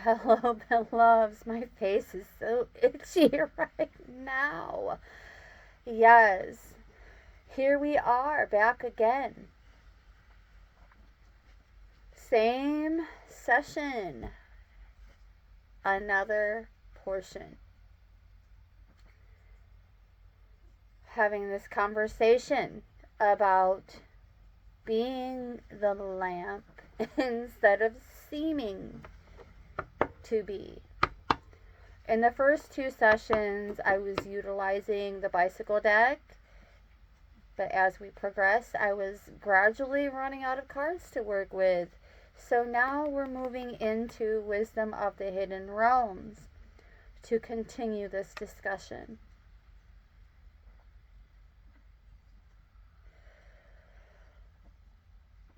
Hello, beloveds. My face is so itchy right now. Yes, here we are back again. Same session, another portion. Having this conversation about being the lamp instead of seeming to be. In the first two sessions, I was utilizing the bicycle deck, but as we progressed, I was gradually running out of cards to work with. So now we're moving into Wisdom of the Hidden Realms to continue this discussion.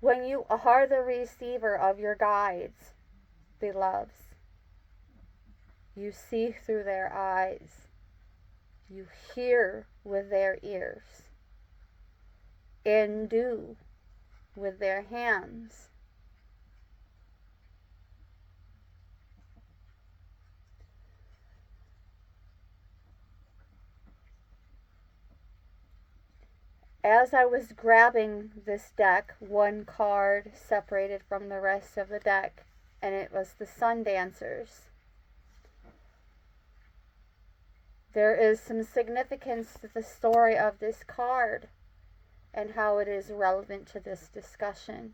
When you are the receiver of your guides, beloveds, you see through their eyes, you hear with their ears, and do with their hands. As I was grabbing this deck, one card separated from the rest of the deck, and it was the Sun Dancers. There is some significance to the story of this card and how it is relevant to this discussion,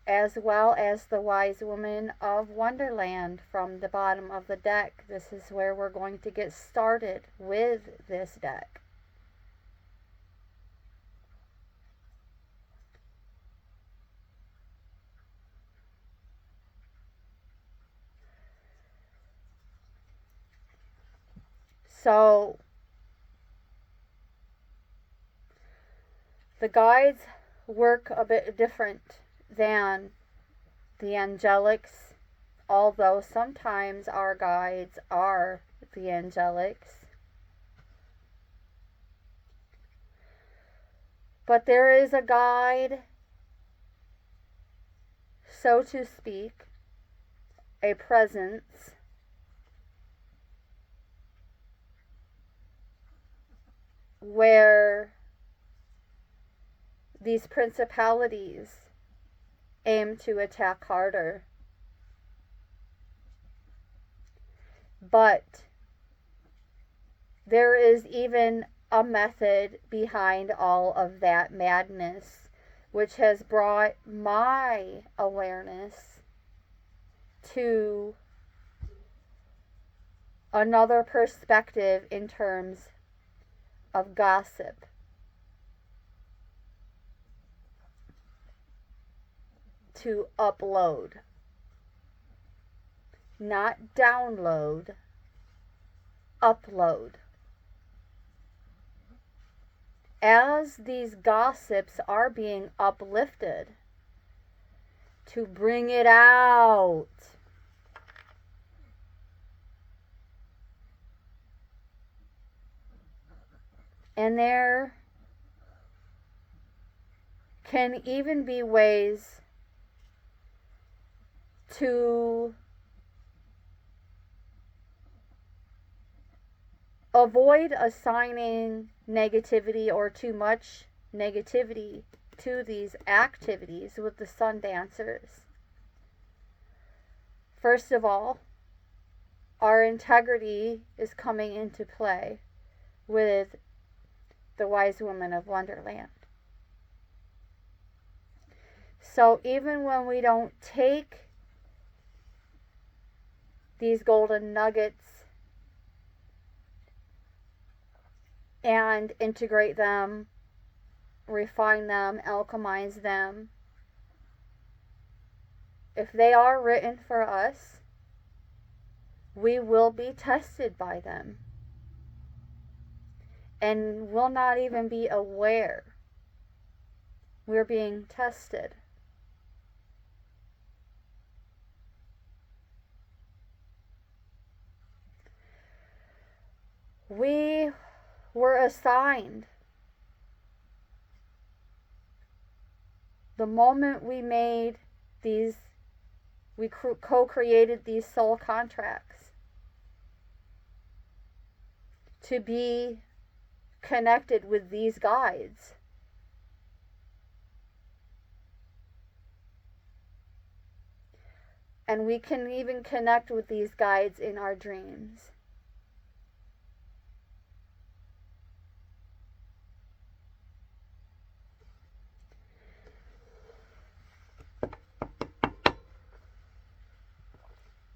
as well as the Wise Woman of Wonderland from the bottom of the deck. This is where we're going to get started with this deck. So, the guides work a bit different than the angelics, although sometimes our guides are the angelics. But there is a guide, so to speak, a presence where these principalities aim to attack harder. But there is even a method behind all of that madness, which has brought my awareness to another perspective in terms of gossip. To upload, not download, upload. As these gossips are being uplifted, to bring it out. And there can even be ways to avoid assigning negativity or too much negativity to these activities with the Sun Dancers. First of all, our integrity is coming into play with the Wise Woman of Wonderland. So even when we don't take these golden nuggets and integrate them, refine them, alchemize them, if they are written for us, we will be tested by them and will not even be aware we're being tested. We were assigned the moment we made these We co-created these soul contracts to be connected with these guides. And we can even connect with these guides in our dreams.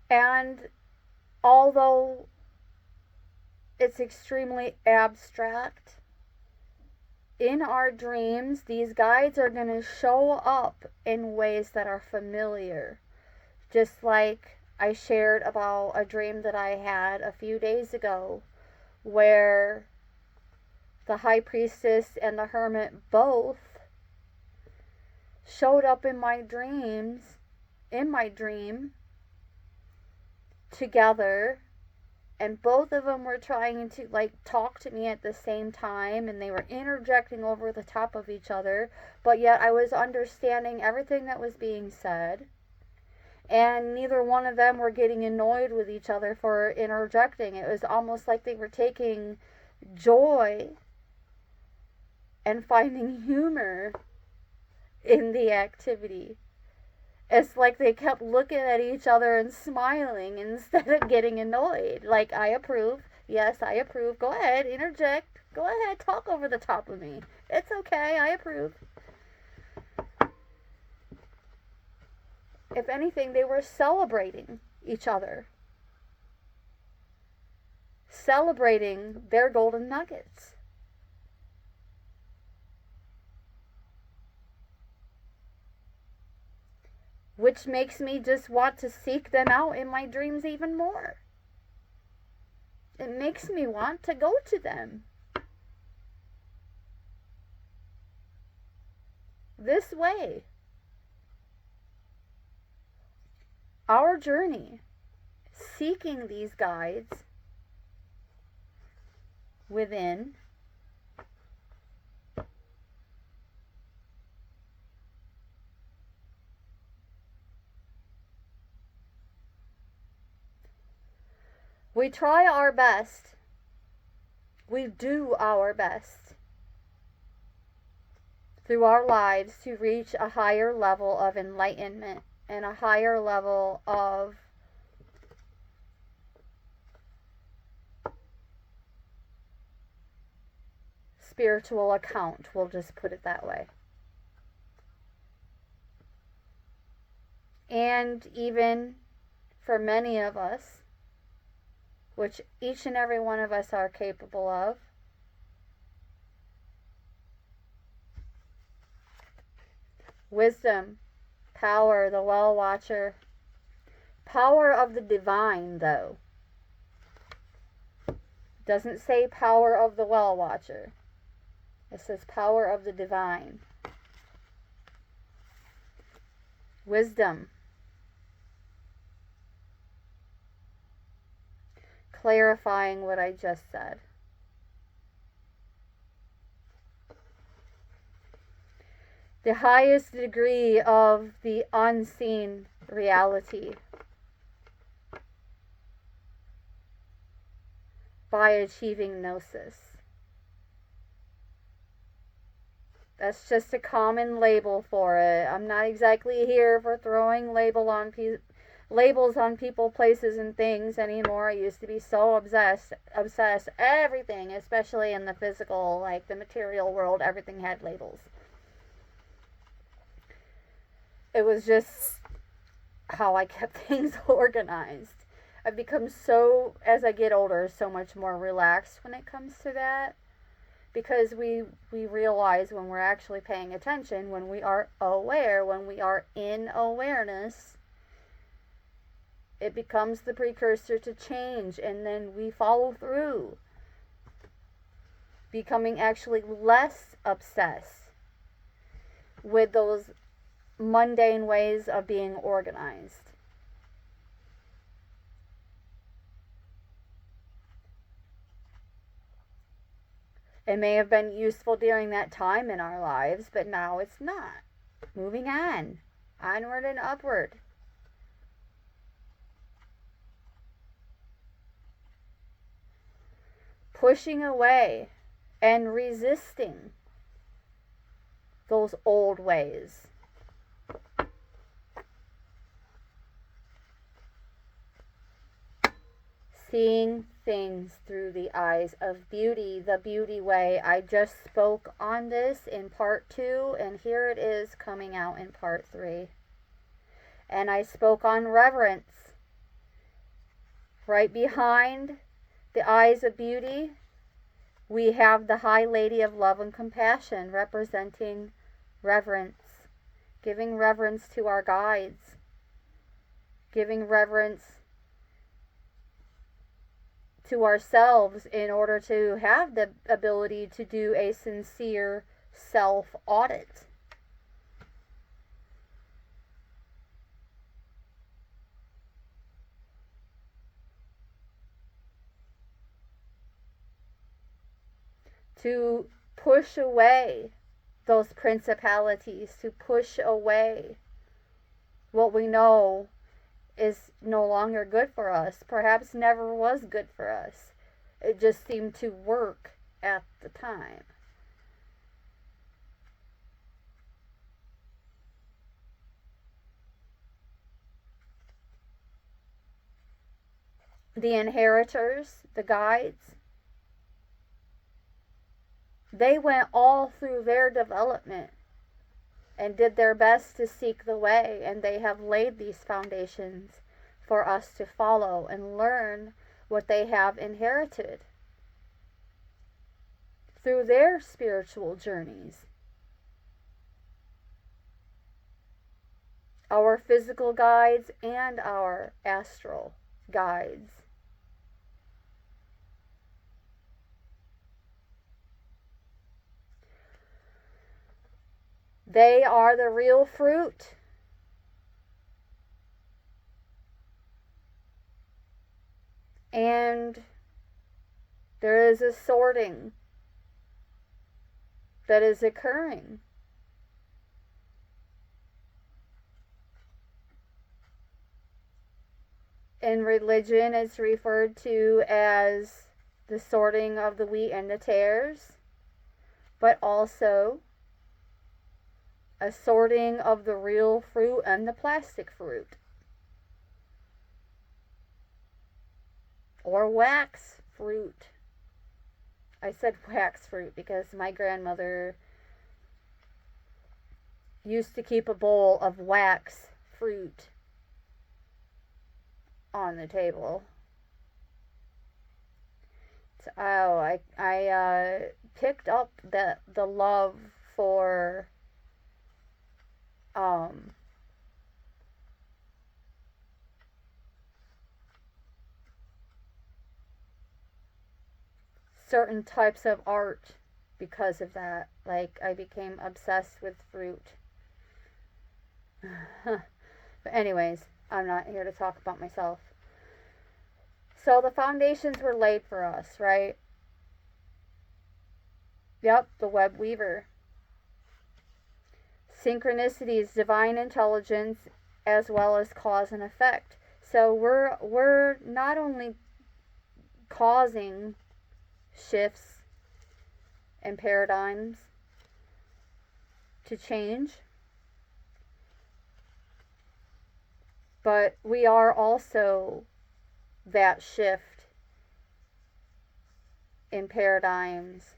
And although it's extremely abstract, in our dreams, these guides are going to show up in ways that are familiar. Just like I shared about a dream that I had a few days ago, where the high priestess and the hermit both showed up in my dream together, and both of them were trying to talk to me at the same time, and they were interjecting over the top of each other, but yet I was understanding everything that was being said, and neither one of them were getting annoyed with each other for interjecting. It was almost like they were taking joy and finding humor in the activity. It's like they kept looking at each other and smiling instead of getting annoyed. Like, I approve. Yes, I approve. Go ahead, interject. Go ahead, talk over the top of me. It's okay, I approve. If anything, they were celebrating each other. Celebrating their golden nuggets. Which makes me just want to seek them out in my dreams even more. It makes me want to go to them. This way, our journey, seeking these guides within, we try our best. We do our best through our lives to reach a higher level of enlightenment and a higher level of spiritual account. We'll just put it that way. And even for many of us, which each and every one of us are capable of, wisdom, power, the well watcher, power of the divine, though. Doesn't say power of the well watcher. It says power of the divine. Wisdom. Clarifying what I just said. The highest degree of the unseen reality by achieving gnosis. That's just a common label for it. I'm not exactly here for throwing labels on people, places, and things anymore. I used to be so obsessed. Everything, especially in the physical, like the material world, everything had labels. It was just how I kept things organized. I've become so, as I get older, so much more relaxed when it comes to that. Because we realize when we're actually paying attention, when we are aware, when we are in awareness, it becomes the precursor to change, and then we follow through, becoming actually less obsessed with those mundane ways of being organized. It may have been useful during that time in our lives, but now it's not. Moving on. Onward and upward. pushing away and resisting those old ways. Seeing things through the eyes of beauty, the beauty way. I just spoke on this in part 2, and here it is coming out in part 3. And I spoke on reverence. Right behind the eyes of beauty, we have the High Lady of Love and Compassion, representing reverence, giving reverence to our guides, giving reverence to ourselves in order to have the ability to do a sincere self-audit. To push away those principalities, to push away what we know is no longer good for us, perhaps never was good for us. It just seemed to work at the time. The inheritors, the guides, they went all through their development and did their best to seek the way, and they have laid these foundations for us to follow and learn what they have inherited through their spiritual journeys. Our physical guides and our astral guides. They are the real fruit. And there is a sorting that is occurring. In religion, it's referred to as the sorting of the wheat and the tares, but also a sorting of the real fruit and the plastic fruit. Or wax fruit. I said wax fruit because my grandmother used to keep a bowl of wax fruit on the table. So, I picked up the love for certain types of art because of that. Like, I became obsessed with fruit. But anyways, I'm not here to talk about myself. So the foundations were laid for us, right? Yep, the web weaver. Synchronicities, divine intelligence, as well as cause and effect. So we're not only causing shifts and paradigms to change, but we are also that shift in paradigms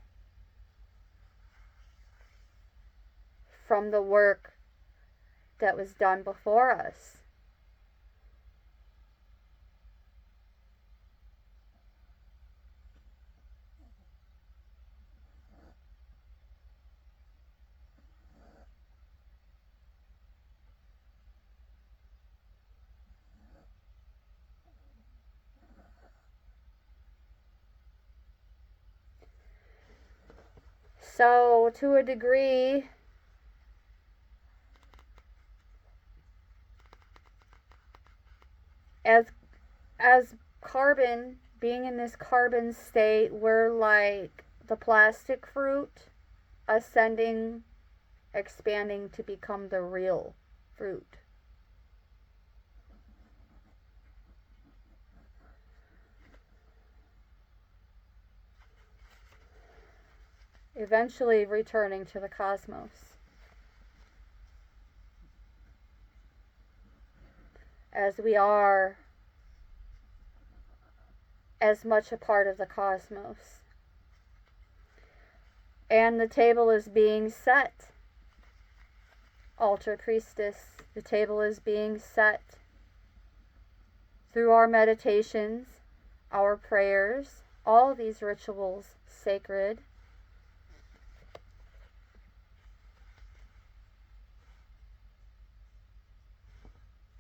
from the work that was done before us. So, to a degree, as carbon, being in this carbon state, we're like the plastic fruit, ascending, expanding to become the real fruit. eventually returning to the cosmos. As we are as much a part of the cosmos. And the table is being set. Altar Priestess, the table is being set through our meditations, our prayers, all these rituals sacred.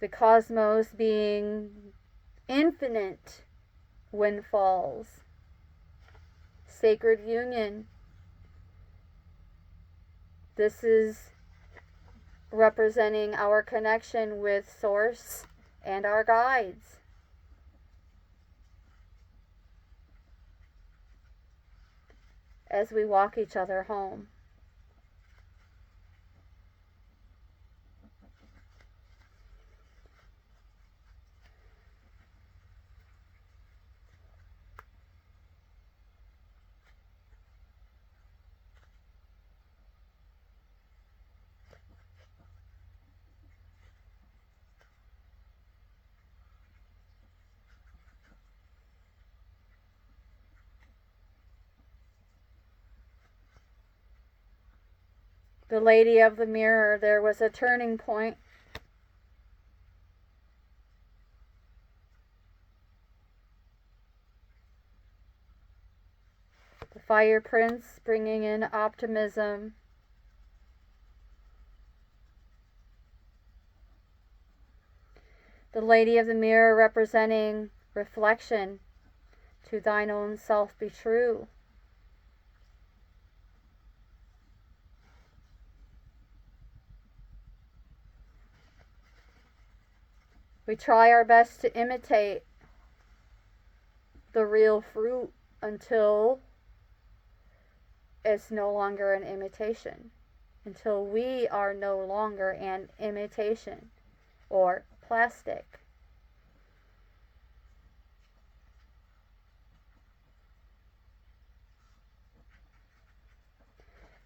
The cosmos being infinite windfalls, sacred union. This is representing our connection with Source and our guides. As we walk each other home. The Lady of the Mirror, there was a turning point. The Fire Prince bringing in optimism. The Lady of the Mirror representing reflection. To thine own self be true. We try our best to imitate the real fruit until it's no longer an imitation. Until we are no longer an imitation or plastic.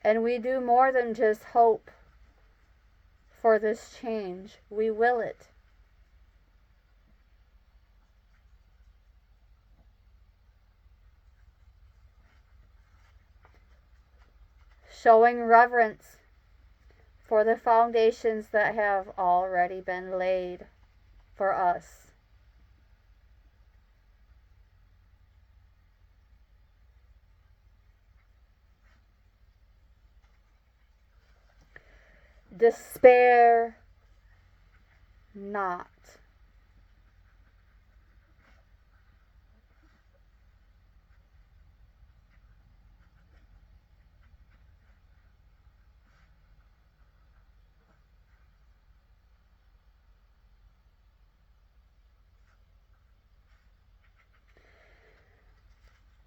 And we do more than just hope for this change. We will it. Showing reverence for the foundations that have already been laid for us. Despair not.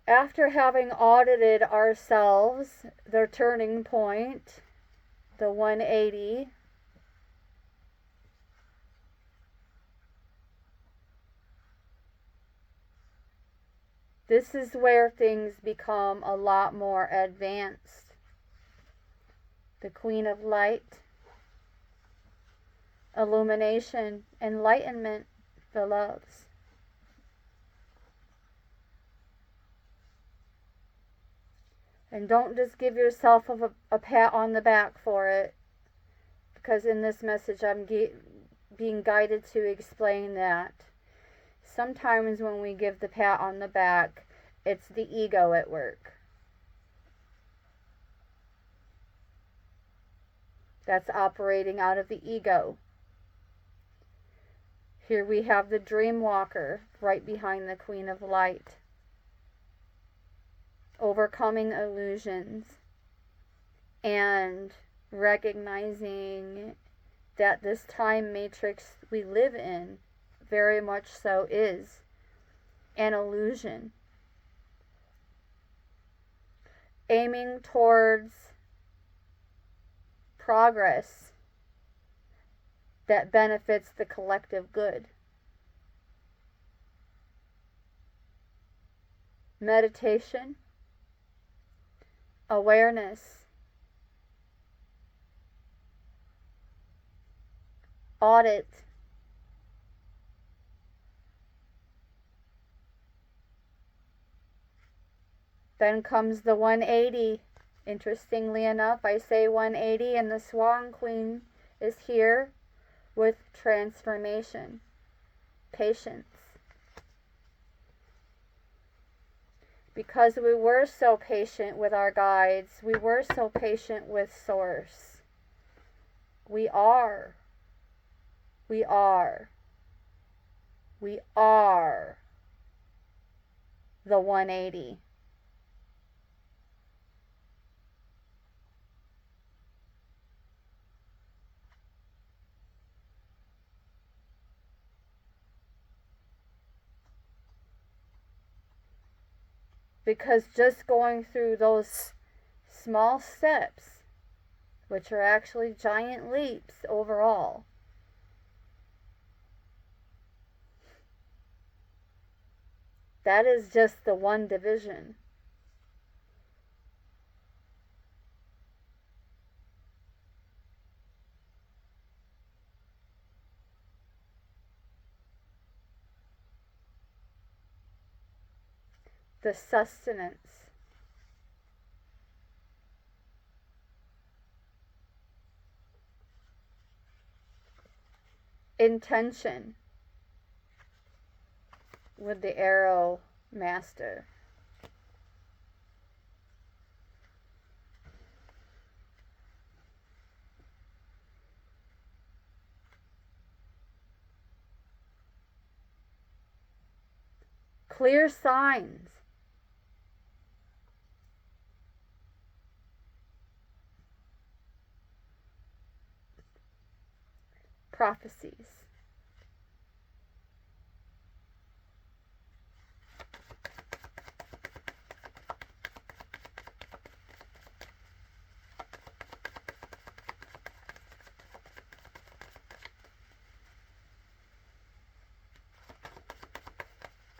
After having audited ourselves, the turning point, the 180, this is where things become a lot more advanced. The Queen of Light, illumination, enlightenment, the loves. And don't just give yourself a pat on the back for it, because in this message I'm being guided to explain that sometimes when we give the pat on the back, it's the ego at work. That's operating out of the ego. Here we have the Dream Walker right behind the Queen of Light. Overcoming illusions and recognizing that this time matrix we live in very much so is an illusion. Aiming towards progress that benefits the collective good. Meditation awareness, audit, then comes the 180. Interestingly enough, I say 180 and the Swan Queen is here with transformation, patience. Because we were so patient with our guides, we were so patient with Source. We are the 180. Because just going through those small steps, which are actually giant leaps overall, that is just the one division. The sustenance. Intention with the arrow master. Clear signs. Prophecies.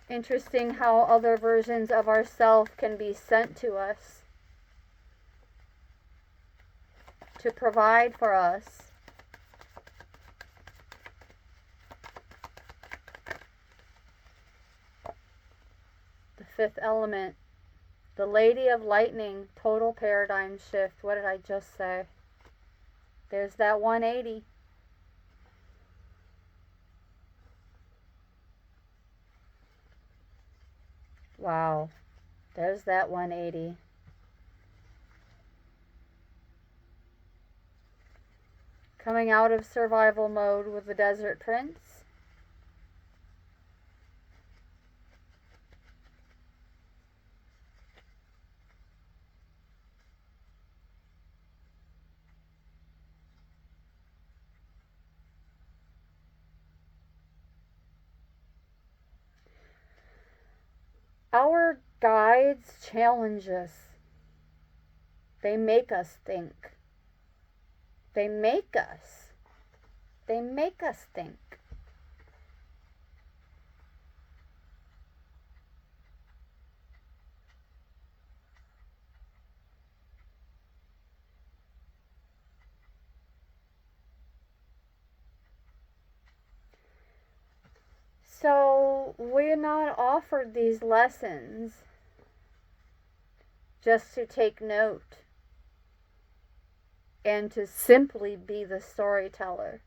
Interesting how other versions of ourself can be sent to us to provide for us. The fifth element, the Lady of Lightning, total paradigm shift. What did I just say? There's that 180. Wow, there's that 180. Coming out of survival mode with the Desert Prince. Our guides challenge us. They make us think. They make us think. So we're not offered these lessons just to take note and to simply be the storyteller.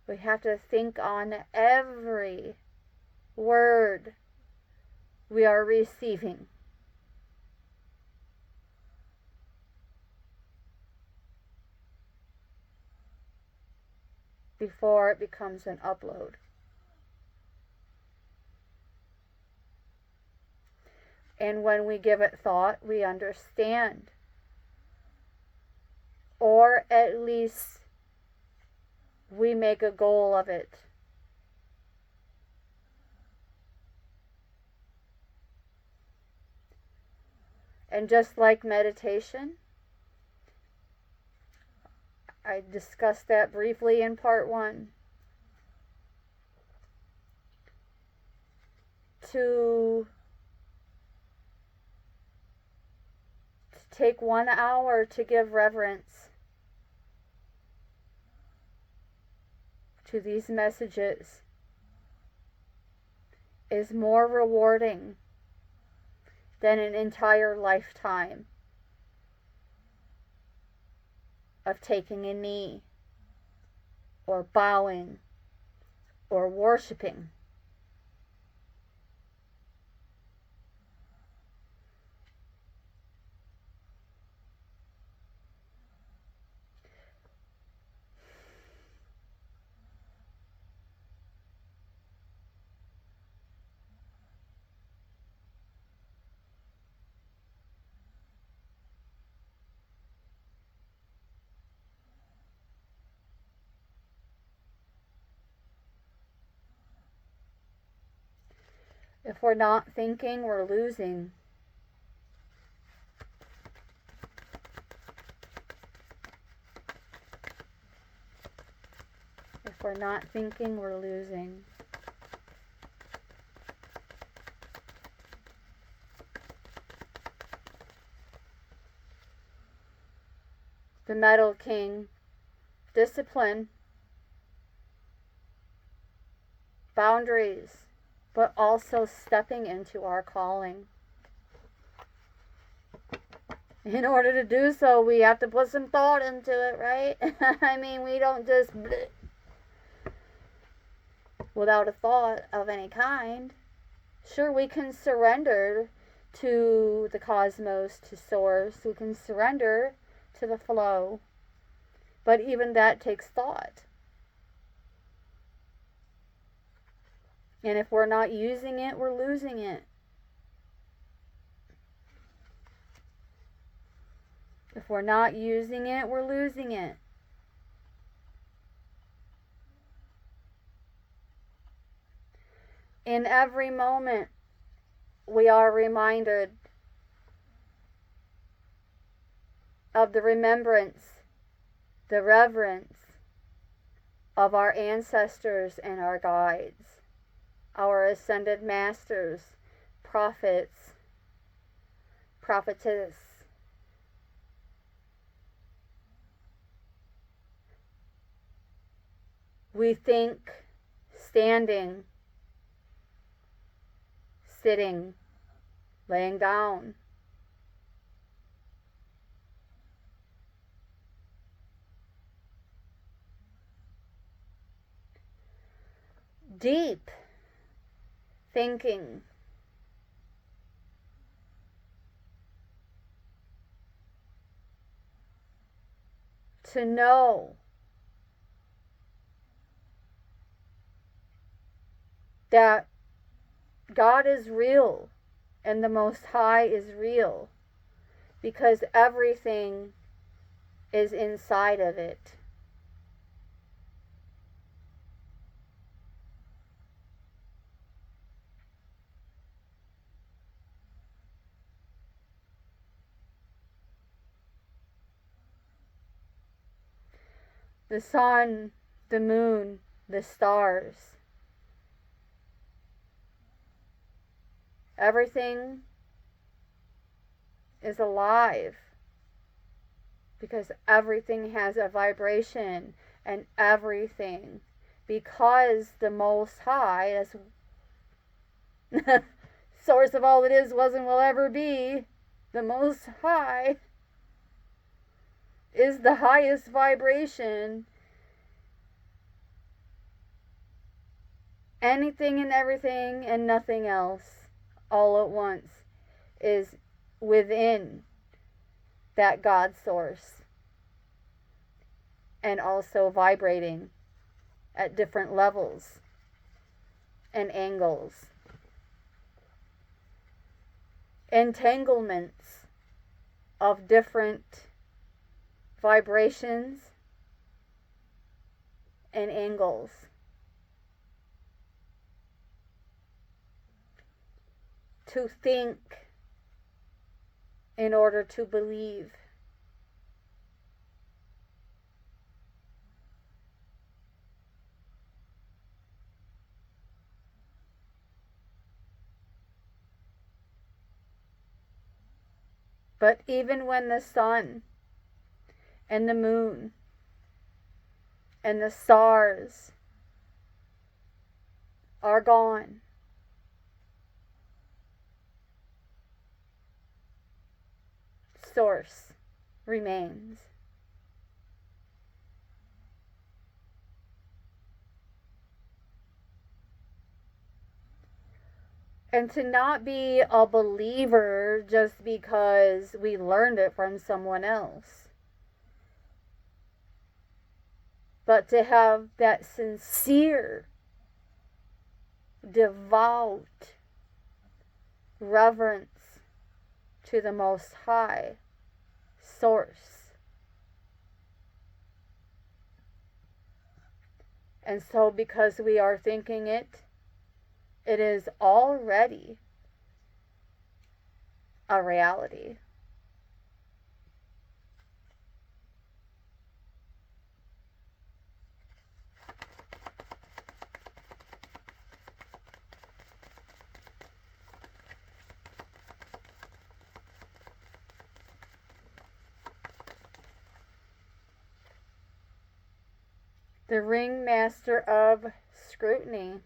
We have to think on every word we are receiving. Before it becomes an upload. And when we give it thought, we understand. Or at least we make a goal of it. And just like meditation, I discussed that briefly in part 1. To take 1 hour to give reverence to these messages is more rewarding than an entire lifetime of taking a knee or bowing or worshiping. If we're not thinking, we're losing. If we're not thinking, we're losing. The Metal King, discipline, boundaries, but also stepping into our calling. In order to do so, we have to put some thought into it, right? I mean, we don't just without a thought of any kind. Sure, we can surrender to the cosmos, to source. We can surrender to the flow. But even that takes thought. And if we're not using it, we're losing it. If we're not using it, we're losing it. In every moment, we are reminded of the remembrance, the reverence of our ancestors and our guides, our ascended masters, prophets, prophetess. We think standing, sitting, laying down. Deep thinking. To know that God is real and the Most High is real because everything is inside of it. The sun, the moon, the stars. Everything is alive because everything has a vibration, and everything, because the Most High, as source of all that is, was, and will ever be, the Most High is the highest vibration. Anything and everything and nothing else all at once is within that God source and also vibrating at different levels and angles. Entanglements of different vibrations and angles. To think in order to believe. But even when the sun and the moon and the stars are gone, Source remains. And to not be a believer just because we learned it from someone else, but to have that sincere, devout reverence to the Most High Source. And so, because we are thinking it, it is already a reality. The ringmaster of scrutiny.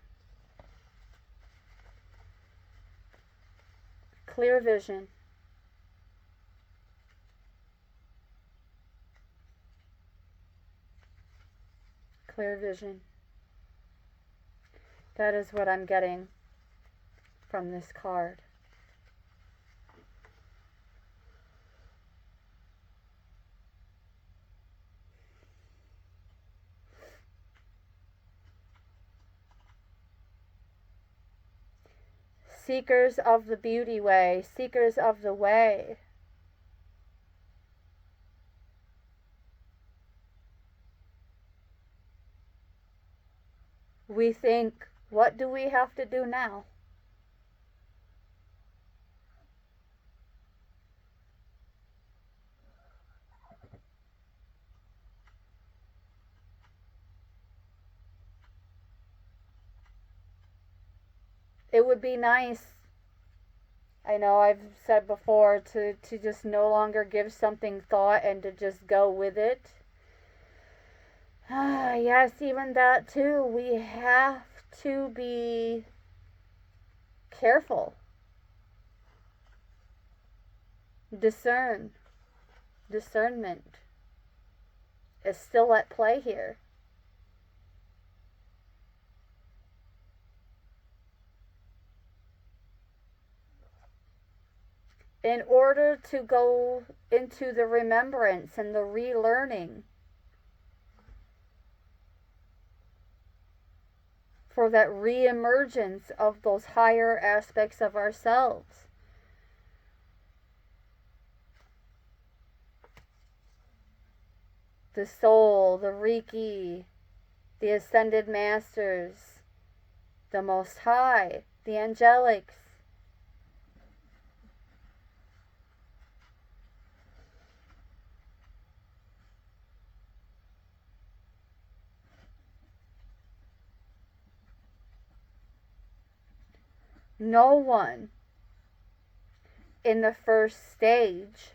Clear vision. Clear vision. That is what I'm getting from this card. Seekers of the beauty way, seekers of the way. We think, what do we have to do now? It would be nice, I know I've said before, to just no longer give something thought and to just go with it. Yes, even that too. We have to be careful. Discernment is still at play here. In order to go into the remembrance and the relearning for that reemergence of those higher aspects of ourselves. The soul, the Reiki, the ascended masters, the Most High, the angelics. No one in the first stage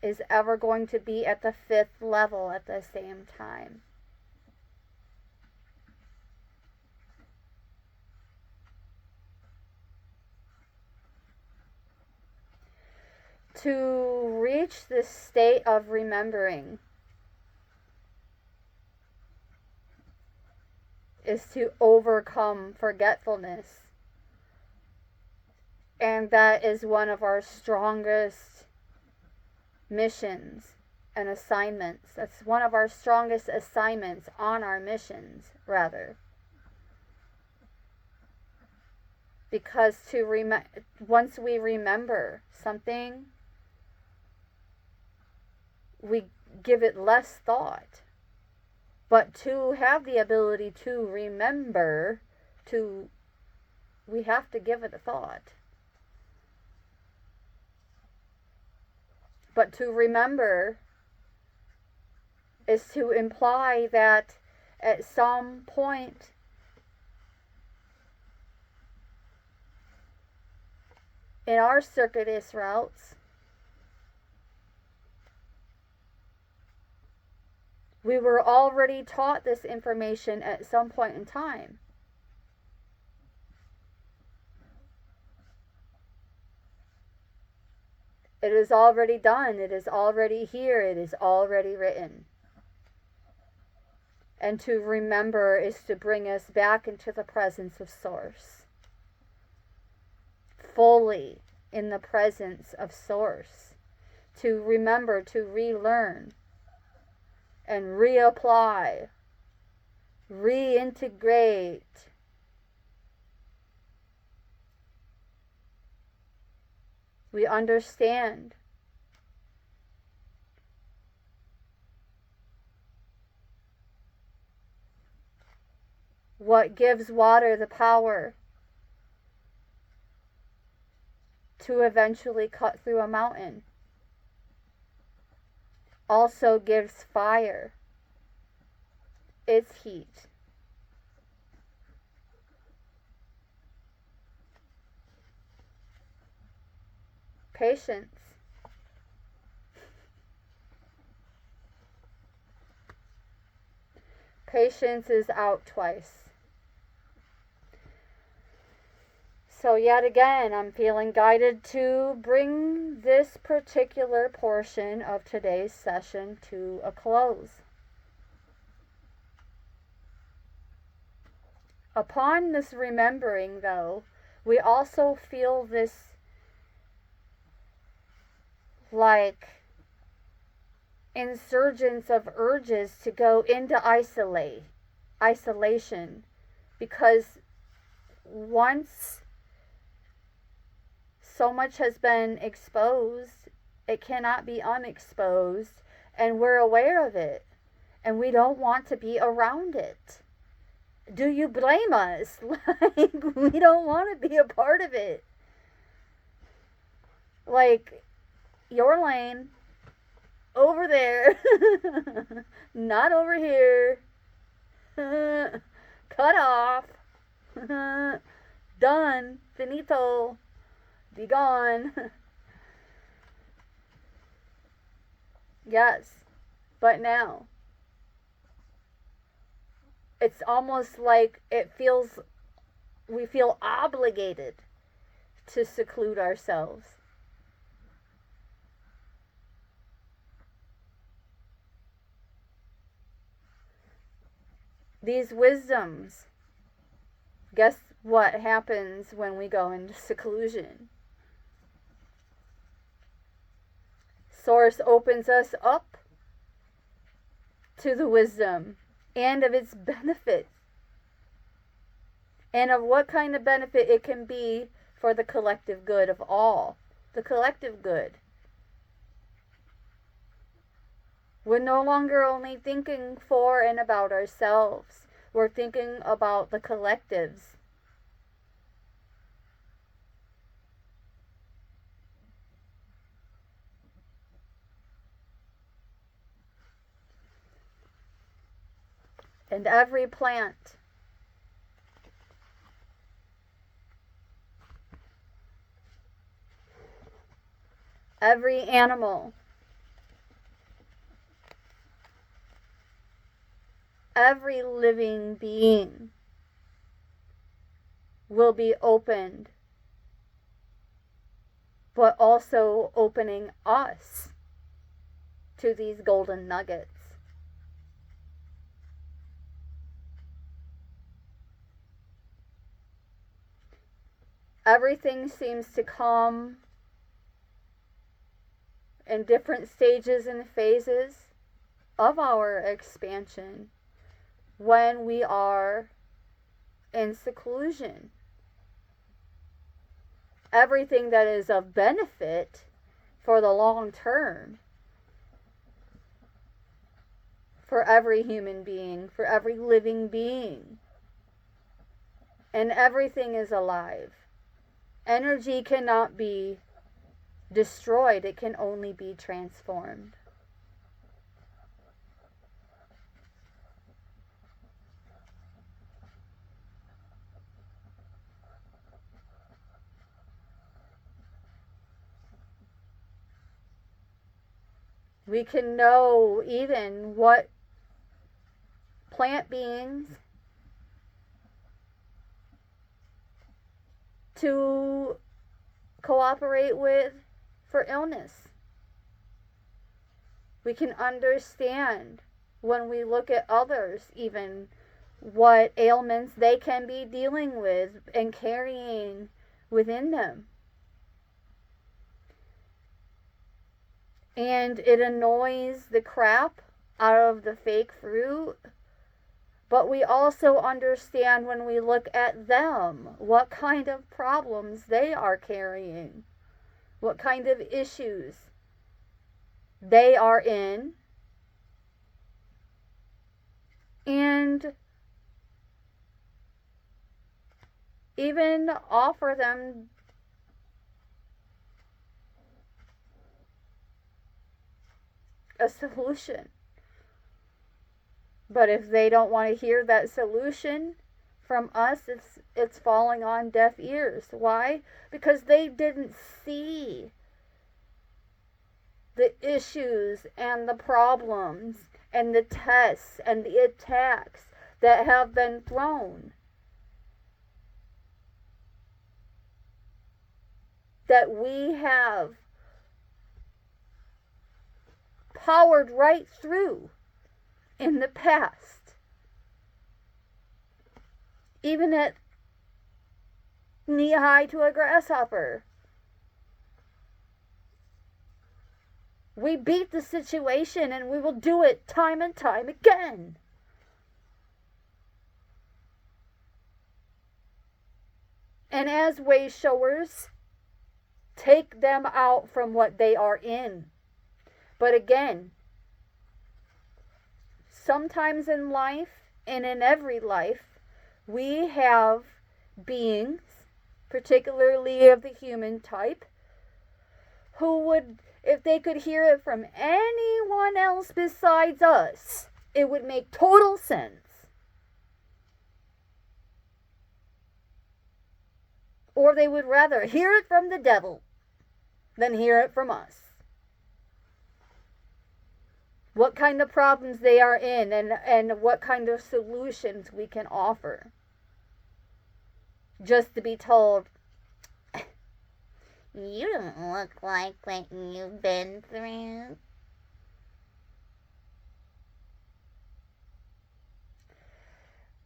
is ever going to be at the 5th level at the same time. To reach this state of remembering is to overcome forgetfulness. And that is one of our strongest missions and assignments. That's one of our strongest assignments on our missions, rather. Because once we remember something, we give it less thought. But to have the ability to remember, we have to give it a thought. But to remember is to imply that at some point in our circuitous routes, We were already taught this information at some point in time. It is already done. It is already here. It is already written. And to remember is to bring us back into the presence of Source. Fully in the presence of Source. To remember, to relearn, and reapply, reintegrate. We understand what gives water the power to eventually cut through a mountain also gives fire its heat. Patience. Patience is out twice. So yet again, I'm feeling guided to bring this particular portion of today's session to a close. Upon this remembering, though, we also feel this like insurgence of urges to go into isolation, because once so much has been exposed, it cannot be unexposed, and we're aware of it, and we don't want to be around it. Do you blame us? Like, we don't want to be a part of it. Like, your lane, over there, not over here, cut off, done, finito, be gone. Yes, but now, it's almost like we feel obligated to seclude ourselves. These wisdoms, guess what happens when we go into seclusion? Source opens us up to the wisdom and of its benefits, and of what kind of benefit it can be for the collective good of all. The collective good. We're no longer only thinking for and about ourselves. We're thinking about the collectives. And every plant, every animal, every living being will be opened, but also opening us to these golden nuggets. Everything seems to come in different stages and phases of our expansion when we are in seclusion. Everything that is of benefit for the long term, for every human being, for every living being, and everything is alive. Energy cannot be destroyed, it can only be transformed. We can know even what plant beings to cooperate with for illness. We can understand when we look at others, even what ailments they can be dealing with and carrying within them. And it annoys the crap out of the fake fruit. But we also understand when we look at them what kind of problems they are carrying, what kind of issues they are in, and even offer them a solution. But if they don't want to hear that solution from us, it's falling on deaf ears. Why? Because they didn't see the issues and the problems and the tests and the attacks that have been thrown. That we have powered right through in the past. Even at knee high to a grasshopper. We beat the situation and we will do it time and time again. And as way showers, take them out from what they are in. But again, sometimes in life, and in every life, we have beings, particularly of the human type, who would, if they could hear it from anyone else besides us, it would make total sense. Or they would rather hear it from the devil than hear it from us. What kind of problems they are in and what kind of solutions we can offer. Just to be told, you don't look like what you've been through.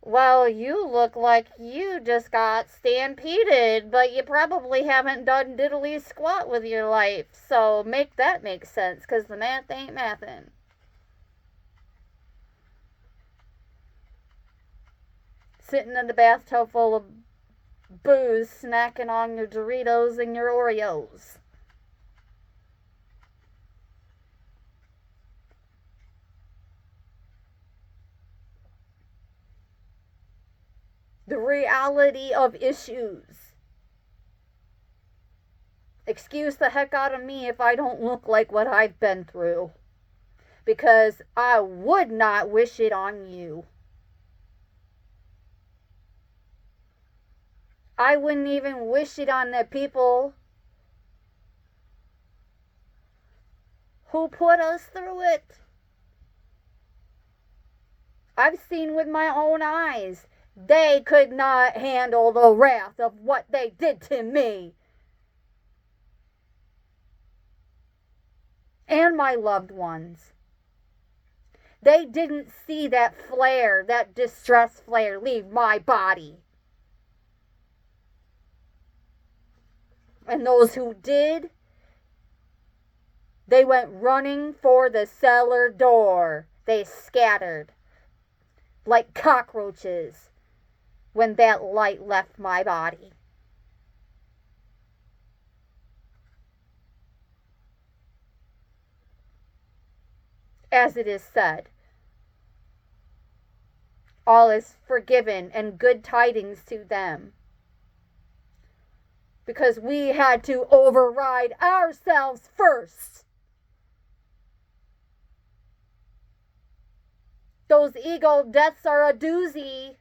Well, you look like you just got stampeded, but you probably haven't done diddly squat with your life. So make that make sense, because the math ain't mathin'. Sitting in the bathtub full of booze, snacking on your Doritos and your Oreos. The reality of issues. Excuse the heck out of me if I don't look like what I've been through. Because I would not wish it on you. I wouldn't even wish it on the people who put us through it. I've seen with my own eyes. They could not handle the wrath of what they did to me. And my loved ones. They didn't see that flare, that distress flare, leave my body. And those who did, they went running for the cellar door. They scattered like cockroaches when that light left my body. As it is said, all is forgiven and good tidings to them. Because we had to override ourselves first. Those ego deaths are a doozy.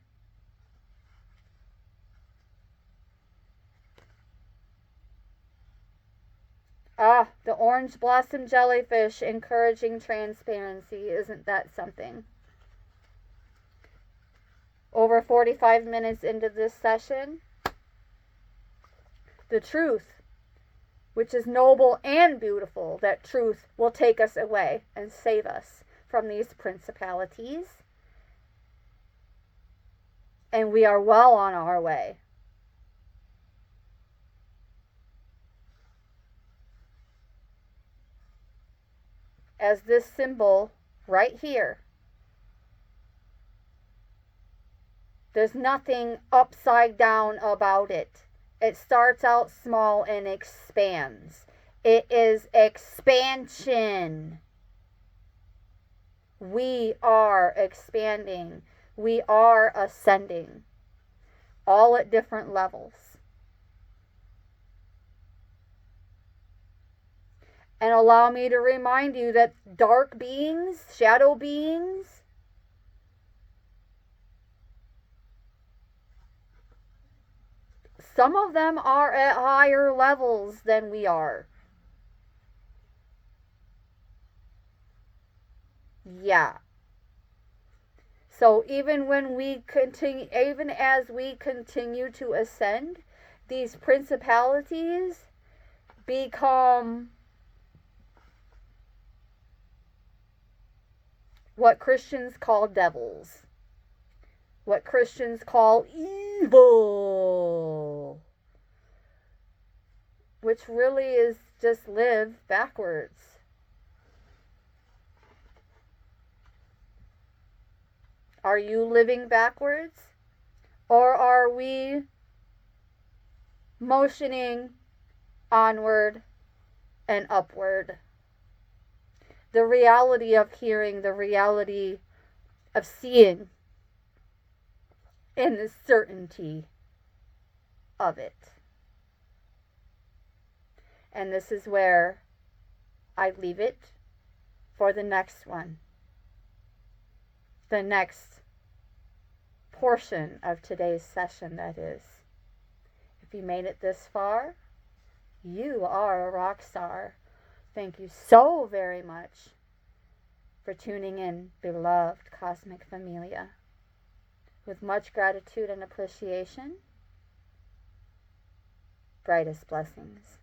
The orange blossom jellyfish encouraging transparency. Isn't that something? we're 45 minutes into this session. The truth, which is noble and beautiful, that truth will take us away and save us from these principalities. And we are well on our way. As this symbol right here, there's nothing upside down about it. It starts out small and expands. It is expansion. We are expanding. We are ascending. All at different levels. And allow me to remind you that dark beings, shadow beings, some of them are at higher levels than we are. Yeah. So even as we continue to ascend, these principalities become what Christians call devils. What Christians call evil. Which really is just live backwards. Are you living backwards? Or are we motioning onward and upward? The reality of hearing, the reality of seeing, and the certainty of it. And this is where I leave it for the next one. The next portion of today's session, that is. If you made it this far, you are a rock star. Thank you so very much for tuning in, beloved Cosmic Familia. With much gratitude and appreciation, brightest blessings.